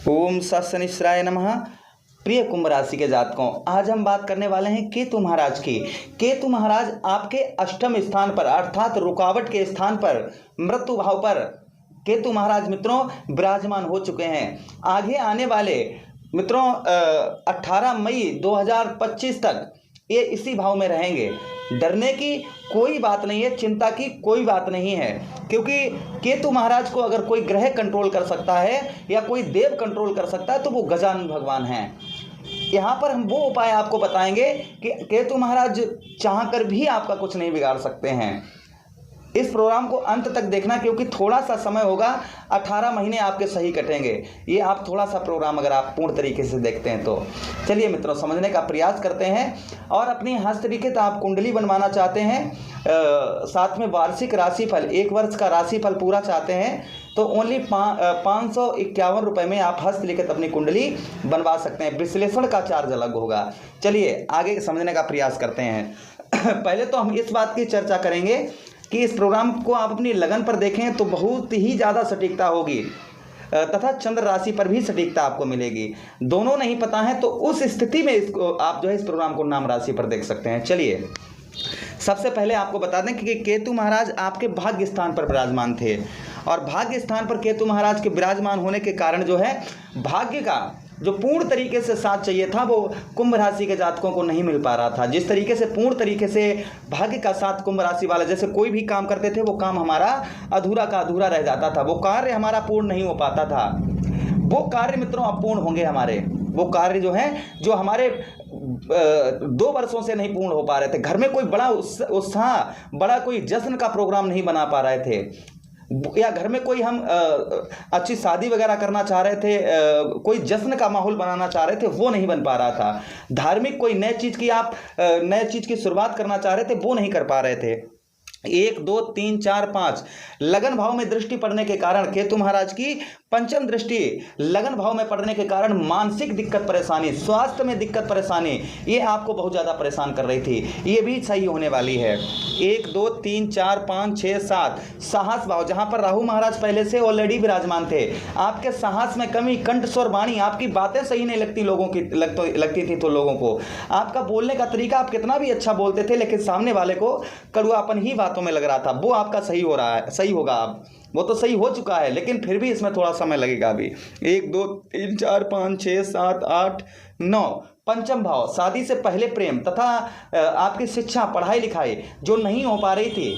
ओम सत् शनिश्चराय नमः। प्रिय कुंभ राशि के जातकों, आज हम बात करने वाले हैं केतु महाराज की। केतु महाराज आपके अष्टम स्थान पर अर्थात रुकावट के स्थान पर, मृत्यु भाव पर केतु महाराज मित्रों विराजमान हो चुके हैं। आगे आने वाले मित्रों 18 मई 2025 तक ये इसी भाव में रहेंगे। डरने की कोई बात नहीं है, चिंता की कोई बात नहीं है, क्योंकि केतु महाराज को अगर कोई ग्रह कंट्रोल कर सकता है या कोई देव कंट्रोल कर सकता है तो वो गजानन भगवान हैं। यहाँ पर हम वो उपाय आपको बताएंगे कि केतु महाराज चाहकर भी आपका कुछ नहीं बिगाड़ सकते हैं। इस प्रोग्राम को अंत तक देखना, क्योंकि थोड़ा सा समय होगा, 18 महीने आपके सही कटेंगे। ये आप थोड़ा सा प्रोग्राम अगर आप पूर्ण तरीके से देखते हैं तो चलिए मित्रों समझने का प्रयास करते हैं। और अपनी हस्तलिखित आप कुंडली बनवाना चाहते हैं, साथ में वार्षिक राशिफल, एक वर्ष का राशिफल पूरा चाहते हैं तो ओनली 551 रुपये में आप हस्तलिखित अपनी कुंडली बनवा सकते हैं। विश्लेषण का चार्ज अलग होगा। चलिए आगे समझने का प्रयास करते हैं। पहले तो हम इस बात की चर्चा करेंगे कि इस प्रोग्राम को आप अपनी लगन पर देखें तो बहुत ही ज़्यादा सटीकता होगी तथा चंद्र राशि पर भी सटीकता आपको मिलेगी। दोनों नहीं पता है तो उस स्थिति में इसको आप जो है इस प्रोग्राम को नाम राशि पर देख सकते हैं। चलिए सबसे पहले आपको बता दें कि केतु महाराज आपके भाग्य स्थान पर विराजमान थे, और भाग्य स्थान पर केतु महाराज के विराजमान होने के कारण जो है भाग्य का जो पूर्ण तरीके से साथ चाहिए था वो कुंभ राशि के जातकों को नहीं मिल पा रहा था। जिस तरीके से पूर्ण तरीके से भाग्य का साथ कुंभ राशि वाला, जैसे कोई भी काम करते थे वो काम हमारा अधूरा का अधूरा रह जाता था, वो कार्य हमारा पूर्ण नहीं हो पाता था। वो कार्य मित्रों अब पूर्ण होंगे हमारे। वो कार्य जो है जो हमारे 2 वर्षों से नहीं पूर्ण हो पा रहे थे। घर में कोई बड़ा उत्साह, बड़ा कोई जश्न का प्रोग्राम नहीं बना पा रहे थे, या घर में कोई हम अच्छी शादी वगैरह करना चाह रहे थे, कोई जश्न का माहौल बनाना चाह रहे थे, वो नहीं बन पा रहा था। धार्मिक कोई नए चीज़ की शुरुआत करना चाह रहे थे, वो नहीं कर पा रहे थे। 1 2 3 4 5 लगन भाव में दृष्टि पड़ने के कारण, केतु महाराज की पंचम दृष्टि लगन भाव में पड़ने के कारण मानसिक दिक्कत परेशानी, स्वास्थ्य में दिक्कत परेशानी, ये आपको बहुत ज़्यादा परेशान कर रही थी। ये भी सही होने वाली है। 1 2 3 4 5 6 7 साहस भाव, जहाँ पर राहु महाराज पहले से ऑलरेडी विराजमान थे। आपके साहस में कमी, कंठ स्वर वाणी, आपकी बातें सही नहीं लगती लगती थी तो लोगों को। आपका बोलने का तरीका, आप कितना भी अच्छा बोलते थे लेकिन सामने वाले को कड़वापन ही बातों में लग रहा था। वो आपका सही हो रहा है, सही होगा अब, वो तो सही हो चुका है, लेकिन फिर भी इसमें थोड़ा समय लगेगा अभी। 1 2 3 4 5 6 7 8 9 पंचम भाव, शादी से पहले प्रेम तथा आपकी शिक्षा, पढ़ाई लिखाई जो नहीं हो पा रही थी,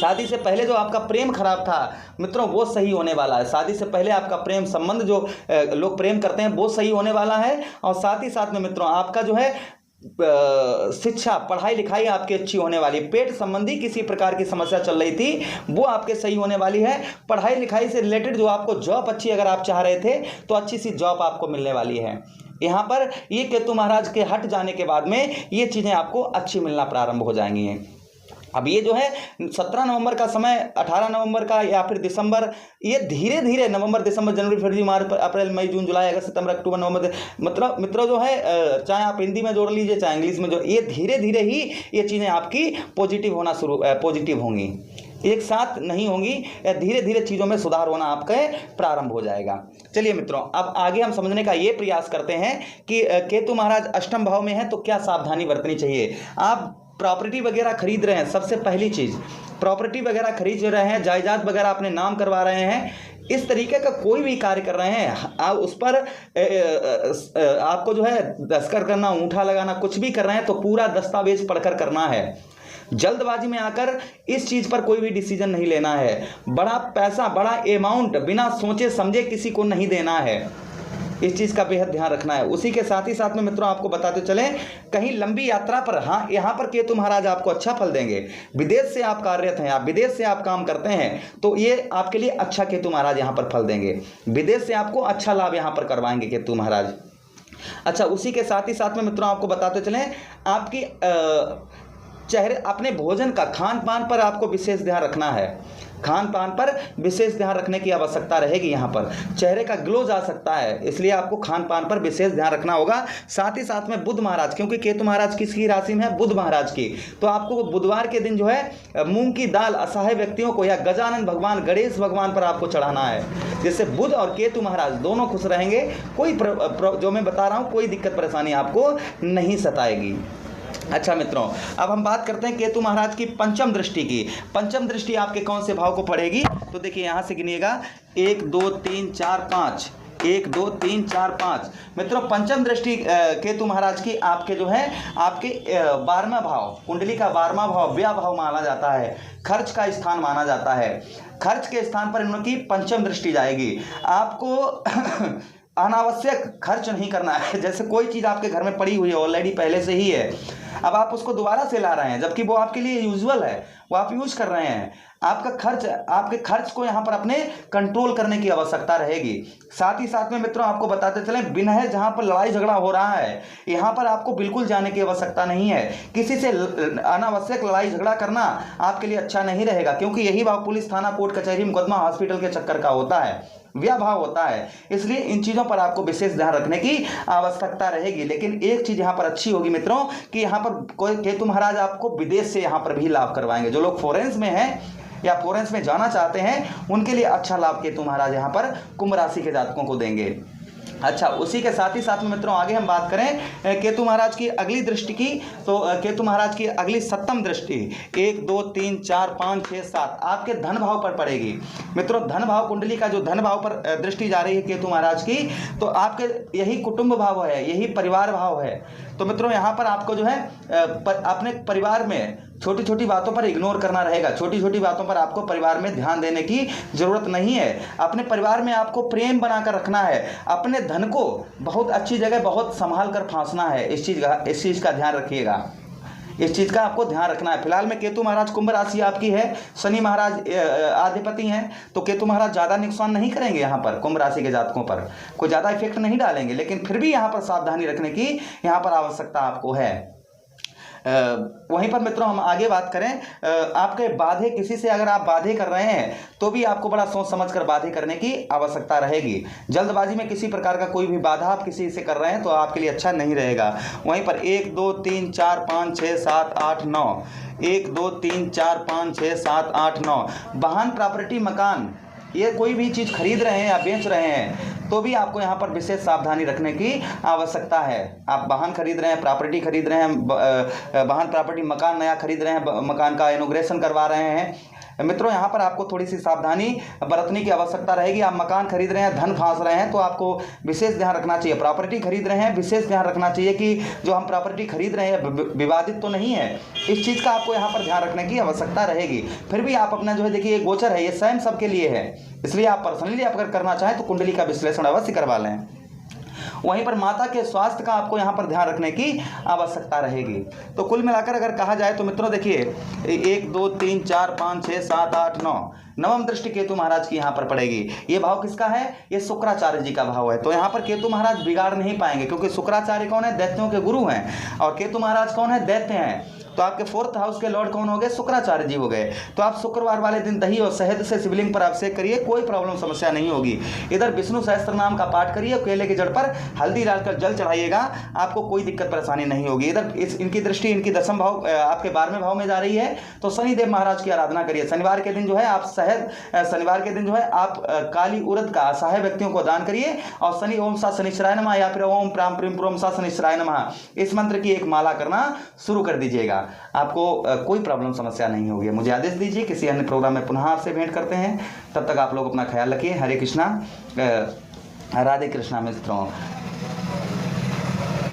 शादी से पहले जो आपका प्रेम खराब था मित्रों वो सही होने वाला है। शादी से पहले आपका प्रेम संबंध जो लोग प्रेम करते हैं वो सही होने वाला है। और साथ ही साथ में मित्रों आपका जो है शिक्षा, पढ़ाई लिखाई आपकी अच्छी होने वाली। पेट संबंधी किसी प्रकार की समस्या चल रही थी वो आपके सही होने वाली है। पढ़ाई लिखाई से रिलेटेड जो आपको जॉब अच्छी अगर आप चाह रहे थे तो अच्छी सी जॉब आपको मिलने वाली है। यहाँ पर ये केतु महाराज के हट जाने के बाद में ये चीज़ें आपको अच्छी मिलना प्रारंभ हो जाएंगी। अब ये जो है 17 नवंबर का समय, 18 नवंबर का या फिर दिसंबर, ये धीरे धीरे नवंबर दिसंबर जनवरी फरवरी मार्च अप्रैल मई जून जुलाई अगस्त सितंबर अक्टूबर नवंबर, मतलब मित्रों जो है चाहे आप हिंदी में जोड़ लीजिए चाहे इंग्लिश में जोड़, ये धीरे धीरे ही ये चीज़ें आपकी पॉजिटिव होंगी, एक साथ नहीं होंगी। धीरे धीरे चीज़ों में सुधार होना आपके प्रारंभ हो जाएगा। चलिए मित्रों अब आगे हम समझने का ये प्रयास करते हैं कि केतु महाराज अष्टम भाव में है तो क्या सावधानी बरतनी चाहिए। आप प्रॉपर्टी वगैरह खरीद रहे हैं, सबसे पहली चीज़ प्रॉपर्टी वगैरह खरीद रहे हैं, जायदाद वगैरह अपने नाम करवा रहे हैं, इस तरीके का कोई भी कार्य कर रहे हैं, आप उस पर आपको जो है दस्तखत करना, अंगूठा लगाना, कुछ भी कर रहे हैं तो पूरा दस्तावेज पढ़कर करना है। जल्दबाजी में आकर इस चीज़ पर कोई भी डिसीजन नहीं लेना है। बड़ा पैसा, बड़ा अमाउंट बिना सोचे समझे किसी को नहीं देना है, इस चीज़ का बेहद ध्यान रखना है। उसी के साथ ही साथ में मित्रों आपको बताते चलें कहीं लंबी यात्रा पर, हाँ यहाँ पर केतु महाराज आपको अच्छा फल देंगे। विदेश से आप कार्यरत हैं, आप विदेश से आप काम करते हैं तो ये आपके लिए अच्छा केतु महाराज यहाँ पर फल देंगे। विदेश से आपको अच्छा लाभ यहाँ पर करवाएंगे केतु महाराज। अच्छा उसी के साथ ही साथ में मित्रों आपको बताते चलें आपकी चेहरे, अपने भोजन का, खान पान पर आपको विशेष ध्यान रखना है। खान पान पर विशेष ध्यान रखने की आवश्यकता रहेगी। यहाँ पर चेहरे का ग्लो जा सकता है, इसलिए आपको खान पान पर विशेष ध्यान रखना होगा। साथ ही साथ में बुध महाराज, क्योंकि केतु महाराज किसकी राशि में है? बुध महाराज की, तो आपको बुधवार के दिन जो है मूंग की दाल असहाय व्यक्तियों को या गजानन भगवान गणेश भगवान पर आपको चढ़ाना है, जिससे बुध और केतु महाराज दोनों खुश रहेंगे। कोई जो मैं बता रहा हूँ कोई दिक्कत परेशानी आपको नहीं सताएगी। अच्छा मित्रों, अब हम बात करते हैं केतु महाराज की पंचम दृष्टि की। पंचम दृष्टि आपके कौन से भाव को पड़ेगी? तो देखिए यहाँ से गिनिएगा 1 2 3 4 5, 1 2 3 4 5। मित्रों पंचम दृष्टि केतु महाराज की आपके जो है आपके 12वां भाव, कुंडली का 12वां भाव व्यय भाव माना जाता है, खर्च का स्थान माना जाता है। खर्च के स्थान पर इनकी पंचम दृष्टि जाएगी। आपको अनावश्यक खर्च नहीं करना है। जैसे कोई चीज़ आपके घर में पड़ी हुई है ऑलरेडी पहले से ही है, अब आप उसको दोबारा से ला रहे हैं, जबकि वो आपके लिए यूजुअल है, वो आप यूज कर रहे हैं। आपके खर्च को यहाँ पर अपने कंट्रोल करने की आवश्यकता रहेगी। साथ ही साथ में मित्रों आपको बताते चलें, बिना जहाँ पर लड़ाई झगड़ा हो रहा है यहाँ पर आपको बिल्कुल जाने की आवश्यकता नहीं है। किसी से अनावश्यक लड़ाई झगड़ा करना आपके लिए अच्छा नहीं रहेगा, क्योंकि यही भाव पुलिस थाना कोर्ट कचहरी मुकदमा हॉस्पिटल के चक्कर का होता है, व्यय भाव होता है। इसलिए इन चीज़ों पर आपको विशेष ध्यान रखने की आवश्यकता रहेगी। लेकिन एक चीज़ यहाँ पर अच्छी होगी मित्रों कि यहाँ पर कोई केतु महाराज आपको विदेश से यहाँ पर भी लाभ करवाएंगे। जो लोग फॉरेन्स में हैं या फॉरेन्स में जाना चाहते हैं उनके लिए अच्छा लाभ केतु महाराज यहाँ पर कुंभ राशि के जातकों को देंगे। अच्छा, उसी के साथ ही साथ में मित्रों आगे हम बात करें केतु महाराज की अगली दृष्टि की, तो केतु महाराज की अगली सप्तम दृष्टि 1 2 3 4 5 6 7 आपके धन भाव पर पड़ेगी। मित्रों धन भाव, कुंडली का जो धन भाव पर दृष्टि जा रही है केतु महाराज की, तो आपके यही कुटुंब भाव है, यही परिवार भाव है। तो मित्रों यहाँ पर आपको जो है अपने परिवार में छोटी छोटी बातों पर इग्नोर करना रहेगा। छोटी छोटी बातों पर आपको परिवार में ध्यान देने की जरूरत नहीं है। अपने परिवार में आपको प्रेम बनाकर रखना है। अपने धन को बहुत अच्छी जगह बहुत संभाल कर फांसना है। इस चीज़ का ध्यान रखिएगा, इस चीज़ का आपको ध्यान रखना है। फिलहाल में केतु महाराज कुंभ राशि आपकी है, शनि महाराज आधिपति हैं, तो केतु महाराज ज़्यादा नुकसान नहीं करेंगे। यहाँ पर कुंभ राशि के जातकों पर कोई ज़्यादा इफेक्ट नहीं डालेंगे, लेकिन फिर भी यहाँ पर सावधानी रखने की यहाँ पर आवश्यकता आपको है। वहीं पर मित्रों हम आगे बात करें, आपके बाधे, किसी से अगर आप बाधे कर रहे हैं तो भी आपको बड़ा सोच समझ कर बाधे करने की आवश्यकता रहेगी। जल्दबाजी में किसी प्रकार का कोई भी बाधा आप किसी से कर रहे हैं तो आपके लिए अच्छा नहीं रहेगा। वहीं पर 1 2 3 4 5 6 7 8 9, 1 2 3 4 5 6 7 8 9 वाहन प्रॉपर्टी मकान, ये कोई भी चीज़ खरीद रहे हैं या बेच रहे हैं तो भी आपको यहाँ पर विशेष सावधानी रखने की आवश्यकता है। आप वाहन खरीद रहे हैं, प्रॉपर्टी खरीद रहे हैं, वाहन प्रॉपर्टी मकान नया खरीद रहे हैं, मकान का इनॉग्रेशन करवा रहे हैं, मित्रों यहाँ पर आपको थोड़ी सी सावधानी बरतने की आवश्यकता रहेगी। आप मकान खरीद रहे हैं, धन फांस रहे हैं तो आपको विशेष ध्यान रखना चाहिए। प्रॉपर्टी खरीद रहे हैं, विशेष ध्यान रखना चाहिए कि जो हम प्रॉपर्टी खरीद रहे हैं विवादित तो नहीं है। इस चीज़ का आपको यहाँ पर ध्यान रखने की आवश्यकता रहेगी। फिर भी आप अपना जो है देखिए, गोचर है ये स्वयं सबके लिए है, इसलिए आप पर्सनली अगर करना चाहें तो कुंडली का विश्लेषण अवश्य करवा लें। वहीं पर माता के स्वास्थ्य का आपको यहाँ पर ध्यान रखने की आवश्यकता रहेगी। तो कुल मिलाकर अगर कहा जाए तो मित्रों देखिए 1 2 3 4 5 6 7 8 9 नवम दृष्टि केतु महाराज की यहाँ पर पड़ेगी। ये भाव किसका है? ये शुक्राचार्य जी का भाव है। तो यहाँ पर केतु महाराज बिगाड़ नहीं पाएंगे, क्योंकि शुक्राचार्य कौन है? दैत्यों के गुरु हैं, और केतु महाराज कौन है? दैत्य हैं। तो आपके 4th हाउस के लॉर्ड कौन हो गए? शुक्राचार्य जी हो गए। तो आप शुक्रवार वाले दिन दही और शहद से शिवलिंग पर अभिषेक करिए, कोई प्रॉब्लम समस्या नहीं होगी। इधर विष्णु सहस्त्र नाम का पाठ करिए, केले की जड़ पर हल्दी डालकर जल चढ़ाइएगा, आपको कोई दिक्कत परेशानी नहीं होगी। इधर इनकी दृष्टि इनकी दशम भाव आपके 12वें भाव में जा रही है, तो शनिदेव महाराज की आराधना करिए। शनिवार के दिन जो है आप शनिवार के दिन जो है आप काली उड़द का असहाय व्यक्तियों को दान करिए, और शनि ओम सा शनिश्चराय नमः या फिर ओम प्राम प्रीम प्रोम सा शनिश्चराय नमः इस मंत्र की एक माला करना शुरू कर दीजिएगा, आपको कोई प्रॉब्लम समस्या नहीं होगी। मुझे आदेश दीजिए, किसी अन्य प्रोग्राम में पुनः आपसे भेंट करते हैं। तब तक आप लोग अपना ख्याल रखिए। हरे कृष्णा, राधे कृष्णा मित्रों।